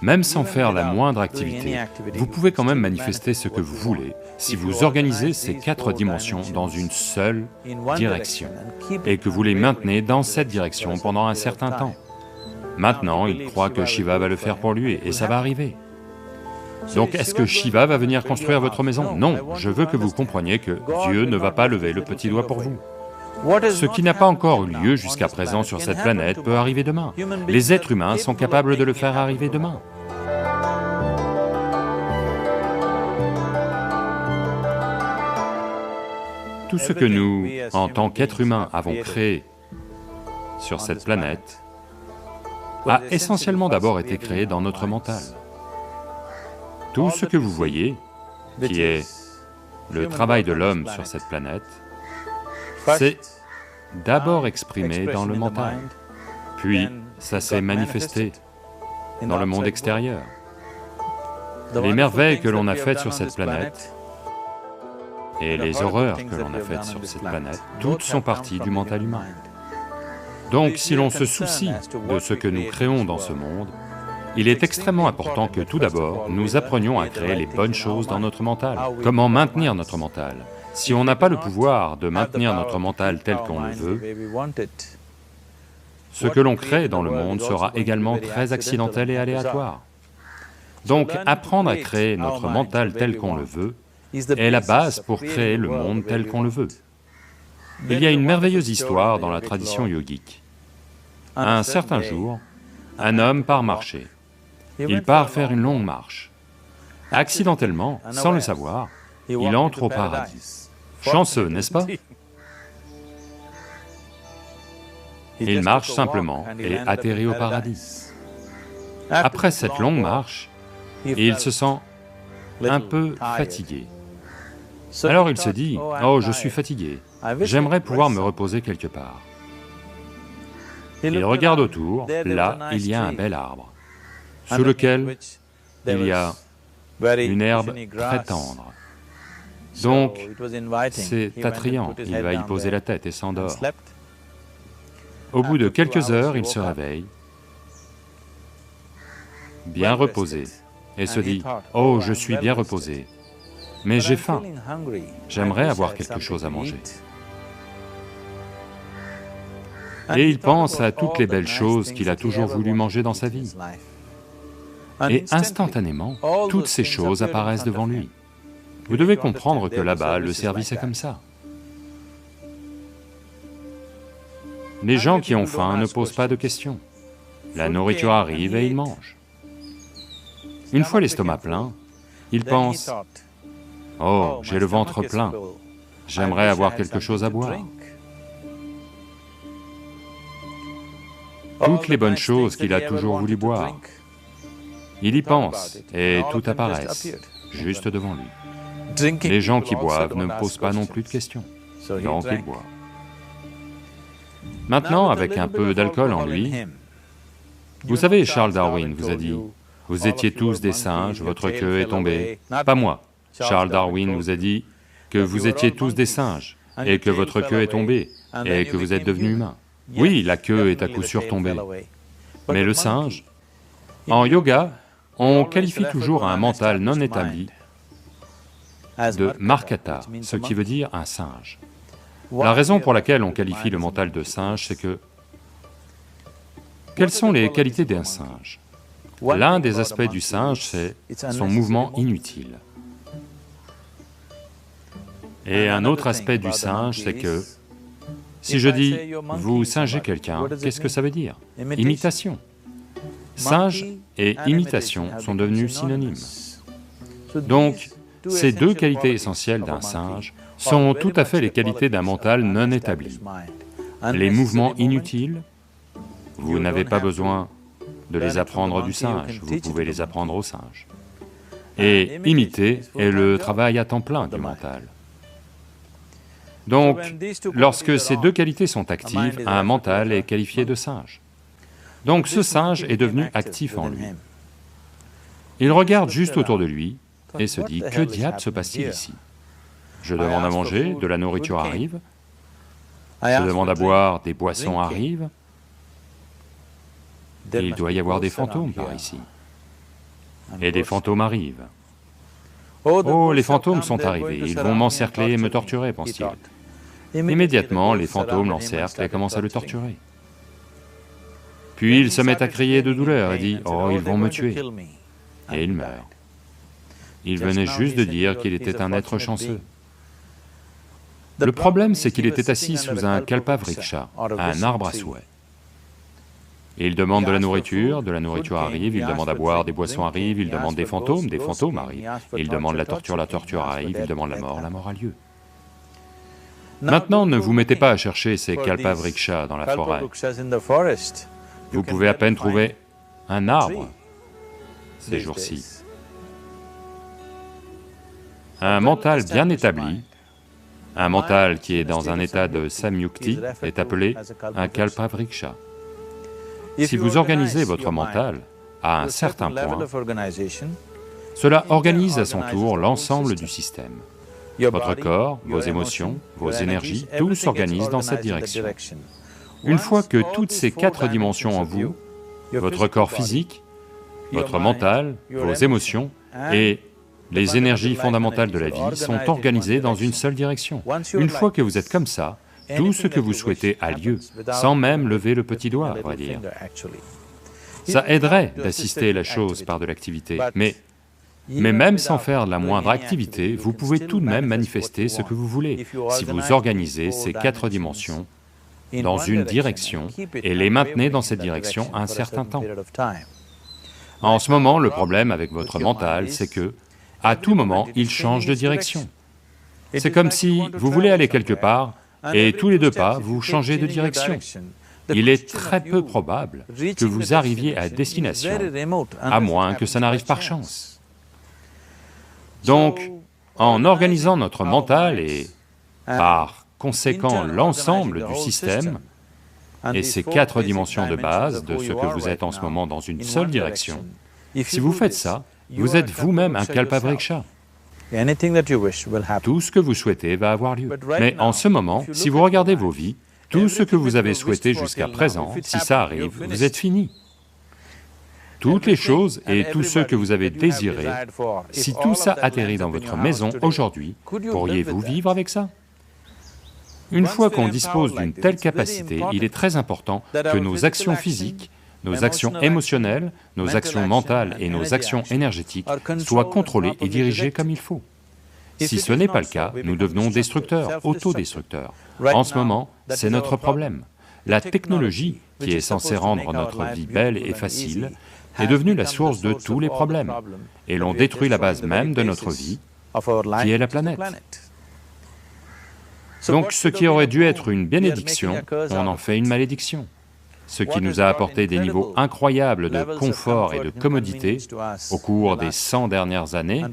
Même sans faire la moindre activité, vous pouvez quand même manifester ce que vous voulez si vous organisez ces 4 dimensions dans une seule direction et que vous les maintenez dans cette direction pendant un certain temps. Maintenant, il croit que Shiva va le faire pour lui et ça va arriver. Donc est-ce que Shiva va venir construire votre maison? Non, je veux que vous compreniez que Dieu ne va pas lever le petit doigt pour vous. Ce qui n'a pas encore eu lieu jusqu'à présent sur cette planète peut arriver demain. Les êtres humains sont capables de le faire arriver demain. Tout ce que nous, en tant qu'êtres humains, avons créé sur cette planète a essentiellement d'abord été créé dans notre mental. Tout ce que vous voyez, qui est le travail de l'homme sur cette planète, c'est d'abord exprimé dans le mental, puis ça s'est manifesté dans le monde extérieur. Les merveilles que l'on a faites sur cette planète et les horreurs que l'on a faites sur cette planète, toutes sont parties du mental humain. Donc si l'on se soucie de ce que nous créons dans ce monde, il est extrêmement important que tout d'abord, nous apprenions à créer les bonnes choses dans notre mental. Comment maintenir notre mental? Si on n'a pas le pouvoir de maintenir notre mental tel qu'on le veut, ce que l'on crée dans le monde sera également très accidentel et aléatoire. Donc apprendre à créer notre mental tel qu'on le veut est la base pour créer le monde tel qu'on le veut. Il y a une merveilleuse histoire dans la tradition yogique. Un certain jour, un homme part marcher. Il part faire une longue marche. Accidentellement, sans le savoir, il entre au paradis. Chanceux, n'est-ce pas? Il marche simplement et atterrit au paradis. Après cette longue marche, il se sent un peu fatigué. Alors il se dit, « Oh, je suis fatigué, j'aimerais pouvoir me reposer quelque part. » Il regarde autour, là, il y a un bel arbre, sous lequel il y a une herbe très tendre. Donc, c'est attrayant, il va y poser la tête et s'endort. Au bout de quelques heures, il se réveille, bien reposé, et se dit, « Oh, je suis bien reposé, mais j'ai faim, j'aimerais avoir quelque chose à manger. » Et il pense à toutes les belles choses qu'il a toujours voulu manger dans sa vie. Et instantanément, toutes ces choses apparaissent devant lui. Vous devez comprendre que là-bas, le service est comme ça. Les gens qui ont faim ne posent pas de questions. La nourriture arrive et ils mangent. Une fois l'estomac plein, ils pensent, « Oh, j'ai le ventre plein, j'aimerais avoir quelque chose à boire. » Toutes les bonnes choses qu'il a toujours voulu boire, il y pense et tout apparaissent, juste devant lui. Les gens qui boivent ne posent pas non plus de questions, donc ils boivent. Maintenant, avec un peu d'alcool en lui, vous savez, Charles Darwin vous a dit, « Vous étiez tous des singes, votre queue est tombée. » Pas moi. Charles Darwin vous a dit que vous étiez tous des singes, et que votre queue est tombée, et que vous êtes devenus humains. Oui, la queue est à coup sûr tombée. Mais le singe, en yoga, on qualifie toujours un mental non établi de markata, ce qui veut dire un singe. La raison pour laquelle on qualifie le mental de singe, c'est que... Quelles sont les qualités d'un singe? L'un des aspects du singe, c'est son mouvement inutile. Et un autre aspect du singe, c'est que, si je dis « vous singez quelqu'un », qu'est-ce que ça veut dire? Imitation. Singe et imitation sont devenus synonymes. Donc, ces deux qualités essentielles d'un singe sont tout à fait les qualités d'un mental non établi. Les mouvements inutiles, vous n'avez pas besoin de les apprendre du singe, vous pouvez les apprendre au singe. Et imiter est le travail à temps plein du mental. Donc, lorsque ces deux qualités sont actives, un mental est qualifié de singe. Donc ce singe est devenu actif en lui. Il regarde juste autour de lui et se dit, « Que diable se passe-t-il ici? Je demande à manger, de la nourriture arrive, je demande à boire, des boissons arrivent, et il doit y avoir des fantômes par ici. et des fantômes arrivent. Oh, les fantômes sont arrivés, ils vont m'encercler et me torturer, pense-t-il. Immédiatement, les fantômes l'encerclent et commencent à le torturer. Puis il se met à crier de douleur et dit, « Oh, ils vont me tuer !» Et il meurt. Il venait juste de dire qu'il était un être chanceux. Le problème, c'est qu'il était assis sous un kalpavriksha, un arbre à souhait. Il demande de la nourriture arrive, il demande à boire, des boissons arrivent, il demande des fantômes arrivent, il demande la torture arrive, il demande la mort a lieu. Maintenant, ne vous mettez pas à chercher ces kalpavrikshas dans la forêt. Vous pouvez à peine trouver un arbre ces jours-ci. Un mental bien établi, un mental qui est dans un état de samyukti est appelé un kalpavriksha. Si vous organisez votre mental à un certain point, cela organise à son tour l'ensemble du système. Votre corps, vos émotions, vos énergies, tout s'organise dans cette direction. Une fois que toutes ces 4 dimensions en vous, votre corps physique, votre mental, vos émotions et les énergies fondamentales de la vie sont organisées dans une seule direction. Une fois que vous êtes comme ça, tout ce que vous souhaitez a lieu, sans même lever le petit doigt, on va dire. Ça aiderait d'assister la chose par de l'activité, mais même sans faire la moindre activité, vous pouvez tout de même manifester ce que vous voulez, si vous organisez ces 4 dimensions dans une direction et les maintenez dans cette direction un certain temps. En ce moment, le problème avec votre mental, c'est que, à tout moment, il change de direction. C'est comme si vous voulez aller quelque part, et tous les 2 pas, vous changez de direction. Il est très peu probable que vous arriviez à destination, à moins que ça n'arrive par chance. Donc, en organisant notre mental et, par conséquent, l'ensemble du système, et ces 4 dimensions de base de ce que vous êtes en ce moment dans une seule direction, si vous faites ça, vous êtes vous-même un kalpavriksha. Tout ce que vous souhaitez va avoir lieu. Mais en ce moment, si vous regardez vos vies, tout ce que vous avez souhaité jusqu'à présent, si ça arrive, vous êtes fini. Toutes les choses et tous ceux que vous avez désirés, si tout ça atterrit dans votre maison aujourd'hui, pourriez-vous vivre avec ça? Une fois qu'on dispose d'une telle capacité, il est très important que nos actions physiques, nos actions émotionnelles, nos actions mentales et nos actions énergétiques soient contrôlées et dirigées comme il faut. Si ce n'est pas le cas, nous devenons destructeurs, autodestructeurs. En ce moment, c'est notre problème. La technologie, qui est censée rendre notre vie belle et facile, est devenue la source de tous les problèmes, et l'on détruit la base même de notre vie, qui est la planète. Donc ce qui aurait dû être une bénédiction, on en fait une malédiction. Ce qui nous a apporté des niveaux incroyables de confort et de commodité au cours des 100 dernières années,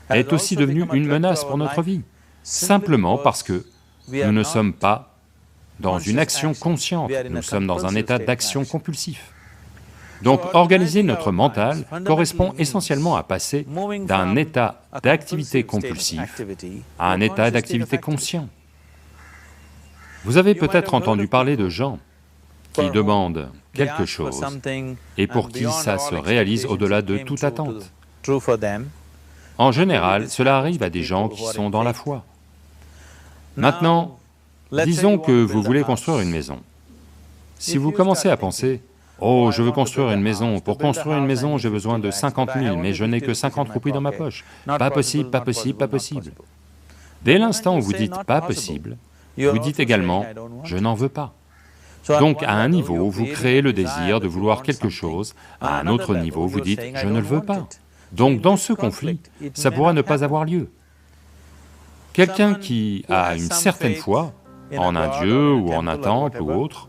est aussi devenu une menace pour notre vie, simplement parce que nous ne sommes pas dans une action consciente, nous sommes dans un état d'action compulsif. Donc organiser notre mental correspond essentiellement à passer d'un état d'activité compulsif à un état d'activité conscient. Vous avez peut-être entendu parler de gens qui demandent quelque chose et pour qui ça se réalise au-delà de toute attente. En général, cela arrive à des gens qui sont dans la foi. Maintenant, disons que vous voulez construire une maison. Si vous commencez à penser, « Oh, je veux construire une maison, pour construire une maison, j'ai besoin de 50 000, mais je n'ai que 50 roupies dans ma poche. Pas possible, pas possible, pas possible. » Dès l'instant où vous dites « pas possible », vous dites également « je n'en veux pas ». Donc à un niveau, vous créez le désir de vouloir quelque chose, à un autre niveau, vous dites « je ne le veux pas ». Donc dans ce conflit, ça pourra ne pas avoir lieu. Quelqu'un qui a une certaine foi, en un dieu ou en un temple ou autre,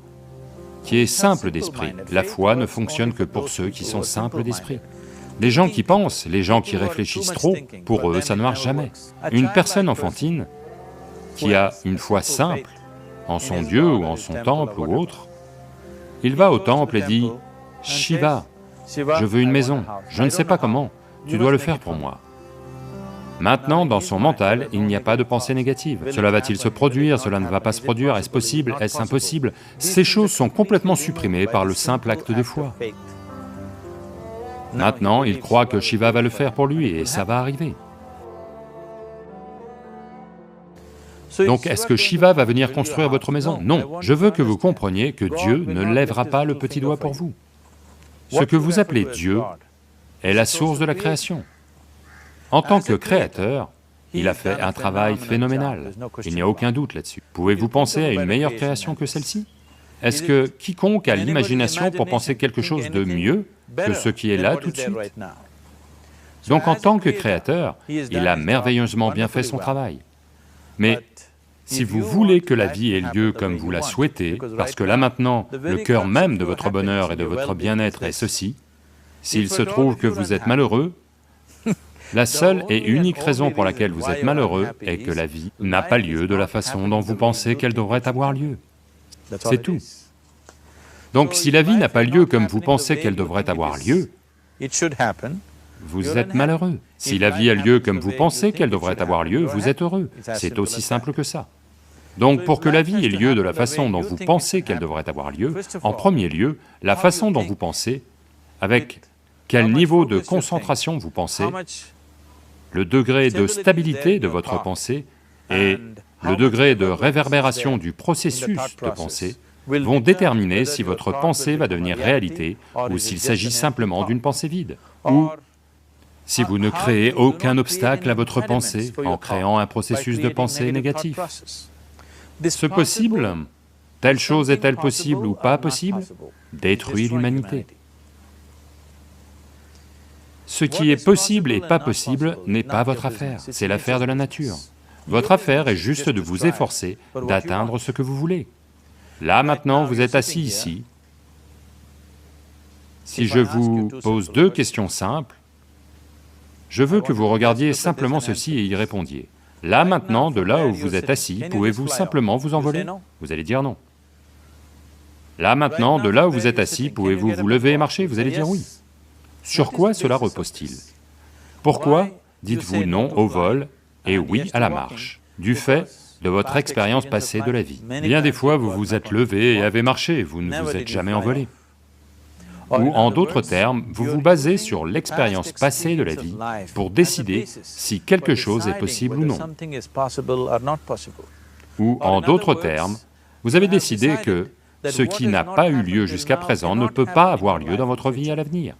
qui est simple d'esprit, la foi ne fonctionne que pour ceux qui sont simples d'esprit. Les gens qui pensent, les gens qui réfléchissent trop, pour eux ça ne marche jamais. Une personne enfantine qui a une foi simple, en son dieu ou en son temple ou autre, il va au temple et dit « Shiva, je veux une maison, je ne sais pas comment, tu dois le faire pour moi. » Maintenant, dans son mental, il n'y a pas de pensée négative. Cela va-t-il se produire? Cela ne va pas se produire? Est-ce possible? Est-ce impossible? Ces choses sont complètement supprimées par le simple acte de foi. Maintenant, il croit que Shiva va le faire pour lui et ça va arriver. Donc est-ce que Shiva va venir construire votre maison? Non, je veux que vous compreniez que Dieu ne lèvera pas le petit doigt pour vous. Ce que vous appelez Dieu est la source de la création. En tant que créateur, il a fait un travail phénoménal, il n'y a aucun doute là-dessus. Pouvez-vous penser à une meilleure création que celle-ci? Est-ce que quiconque a l'imagination pour penser quelque chose de mieux que ce qui est là tout de suite? Donc en tant que créateur, il a merveilleusement bien fait son travail. Mais si vous voulez que la vie ait lieu comme vous la souhaitez, parce que là maintenant, le cœur même de votre bonheur et de votre bien-être est ceci, s'il se trouve que vous êtes malheureux, la seule et unique raison pour laquelle vous êtes malheureux est que la vie n'a pas lieu de la façon dont vous pensez qu'elle devrait avoir lieu. C'est tout. Donc si la vie n'a pas lieu comme vous pensez qu'elle devrait avoir lieu, vous êtes malheureux. Si la vie a lieu comme vous pensez qu'elle devrait avoir lieu, vous êtes heureux. C'est aussi simple que ça. Donc pour que la vie ait lieu de la façon dont vous pensez qu'elle devrait avoir lieu, en premier lieu, la façon dont vous pensez, avec quel niveau de concentration vous pensez, le degré de stabilité de votre pensée et le degré de réverbération du processus de pensée vont déterminer si votre pensée va devenir réalité ou s'il s'agit simplement d'une pensée vide, ou si vous ne créez aucun obstacle à votre pensée en créant un processus de pensée négatif. Ce possible, telle chose est-elle possible ou pas possible, détruit l'humanité. Ce qui est possible et pas possible n'est pas votre affaire, c'est l'affaire de la nature. Votre affaire est juste de vous efforcer d'atteindre ce que vous voulez. Là maintenant, vous êtes assis ici. Si je vous pose deux questions simples, je veux que vous regardiez simplement ceci et y répondiez. Là maintenant, de là où vous êtes assis, pouvez-vous simplement vous envoler? Vous allez dire non. Là maintenant, de là où vous êtes assis, pouvez-vous vous lever et marcher? Vous allez dire oui. Sur quoi cela repose-t-il? Pourquoi dites-vous non au vol et oui à la marche? Du fait de votre expérience passée de la vie. Bien des fois, vous vous êtes levé et avez marché, vous ne vous êtes jamais envolé. Ou en d'autres termes, vous vous basez sur l'expérience passée de la vie pour décider si quelque chose est possible ou non. Ou en d'autres termes, vous avez décidé que ce qui n'a pas eu lieu jusqu'à présent ne peut pas avoir lieu dans votre vie à l'avenir.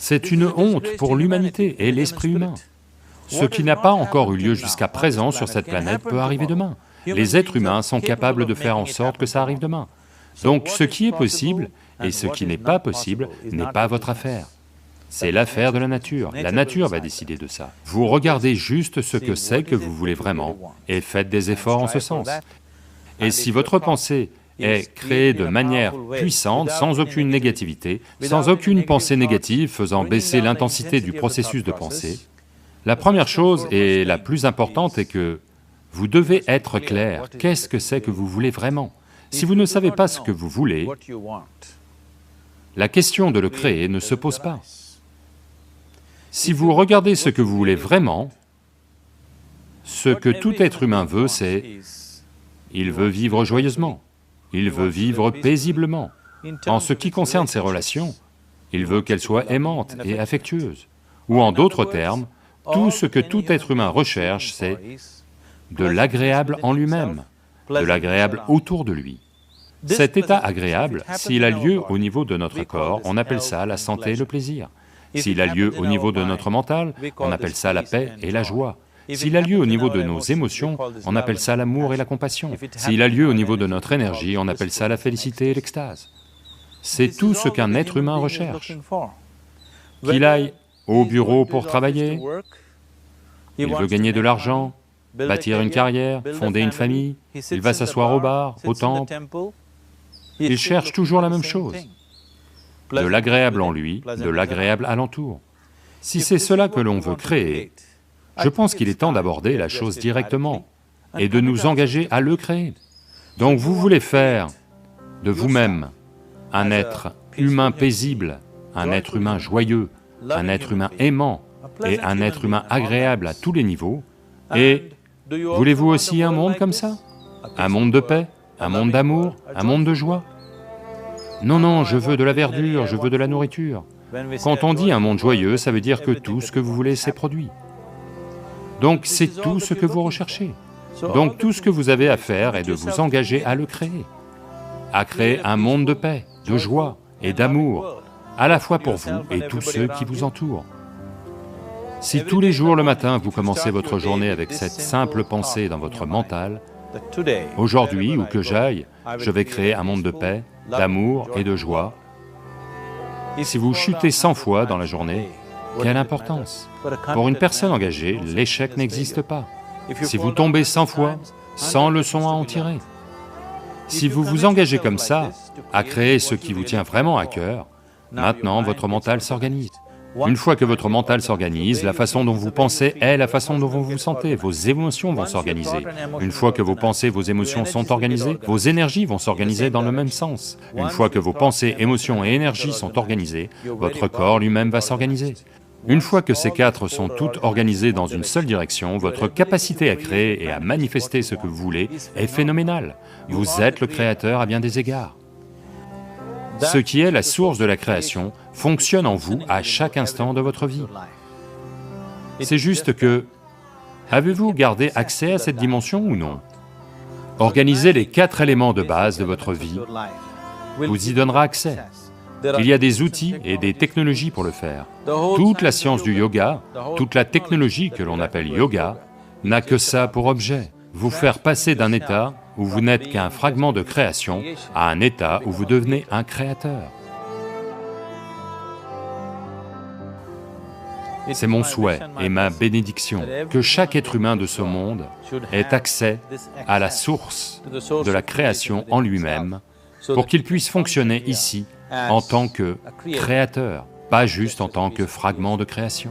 C'est une honte pour l'humanité et l'esprit humain. Ce qui n'a pas encore eu lieu jusqu'à présent sur cette planète peut arriver demain. Les êtres humains sont capables de faire en sorte que ça arrive demain. Donc ce qui est possible et ce qui n'est pas possible n'est pas votre affaire. C'est l'affaire de la nature va décider de ça. Vous regardez juste ce que c'est que vous voulez vraiment et faites des efforts en ce sens. Et si votre pensée est créée de manière puissante, sans aucune négativité, sans aucune pensée négative faisant baisser l'intensité du processus de pensée, la première chose et la plus importante est que vous devez être clair, qu'est-ce que c'est que vous voulez vraiment? Si vous ne savez pas ce que vous voulez, la question de le créer ne se pose pas. Si vous regardez ce que vous voulez vraiment, ce que tout être humain veut, c'est... il veut vivre joyeusement, il veut vivre paisiblement. En ce qui concerne ses relations, il veut qu'elles soient aimantes et affectueuses. Ou en d'autres termes, tout ce que tout être humain recherche, c'est de l'agréable en lui-même, de l'agréable autour de lui. Cet état agréable, s'il a lieu au niveau de notre corps, on appelle ça la santé et le plaisir. S'il a lieu au niveau de notre mental, on appelle ça la paix et la joie. S'il a lieu au niveau de nos émotions, on appelle ça l'amour et la compassion. S'il a lieu au niveau de notre énergie, on appelle ça la félicité et l'extase. C'est tout ce qu'un être humain recherche. Qu'il aille au bureau pour travailler, il veut gagner de l'argent, bâtir une carrière, fonder une famille, il va s'asseoir au bar, au temple, il cherche toujours la même chose, de l'agréable en lui, de l'agréable alentour. Si c'est cela que l'on veut créer, je pense qu'il est temps d'aborder la chose directement et de nous engager à le créer. Donc vous voulez faire de vous-même un être humain paisible, un être humain joyeux, un être humain aimant et un être humain agréable à tous les niveaux, et voulez-vous aussi un monde comme ça? Un monde de paix, un monde d'amour, un monde de joie? Non, non, je veux de la verdure, je veux de la nourriture. Quand on dit un monde joyeux, ça veut dire que tout ce que vous voulez s'est produit. Donc c'est tout ce que vous recherchez. Donc tout ce que vous avez à faire est de vous engager à le créer, à créer un monde de paix, de joie et d'amour, à la fois pour vous et tous ceux qui vous entourent. Si tous les jours le matin vous commencez votre journée avec cette simple pensée dans votre mental, aujourd'hui, où que j'aille, je vais créer un monde de paix, d'amour et de joie. Si vous chutez 100 fois dans la journée, quelle importance? Pour une personne engagée, l'échec n'existe pas. Si vous tombez 100 fois, 100 leçons à en tirer. Si vous vous engagez comme ça, à créer ce qui vous tient vraiment à cœur, maintenant votre mental s'organise. Une fois que votre mental s'organise, la façon dont vous pensez est la façon dont vous vous sentez, vos émotions vont s'organiser. Une fois que vos pensées, vos émotions sont organisées, vos énergies vont s'organiser dans le même sens. Une fois que vos pensées, émotions et énergies sont organisées, votre corps lui-même va s'organiser. Une fois que ces quatre sont toutes organisées dans une seule direction, votre capacité à créer et à manifester ce que vous voulez est phénoménale. Vous êtes le créateur à bien des égards. Ce qui est la source de la création fonctionne en vous à chaque instant de votre vie. C'est juste que, avez-vous gardé accès à cette dimension ou non? Organiser les 4 éléments de base de votre vie vous y donnera accès. Il y a des outils et des technologies pour le faire. Toute la science du yoga, toute la technologie que l'on appelle yoga, n'a que ça pour objet, vous faire passer d'un état où vous n'êtes qu'un fragment de création à un état où vous devenez un créateur. C'est mon souhait et ma bénédiction que chaque être humain de ce monde ait accès à la source de la création en lui-même pour qu'il puisse fonctionner ici en tant que créateur, pas juste en tant que fragment de création.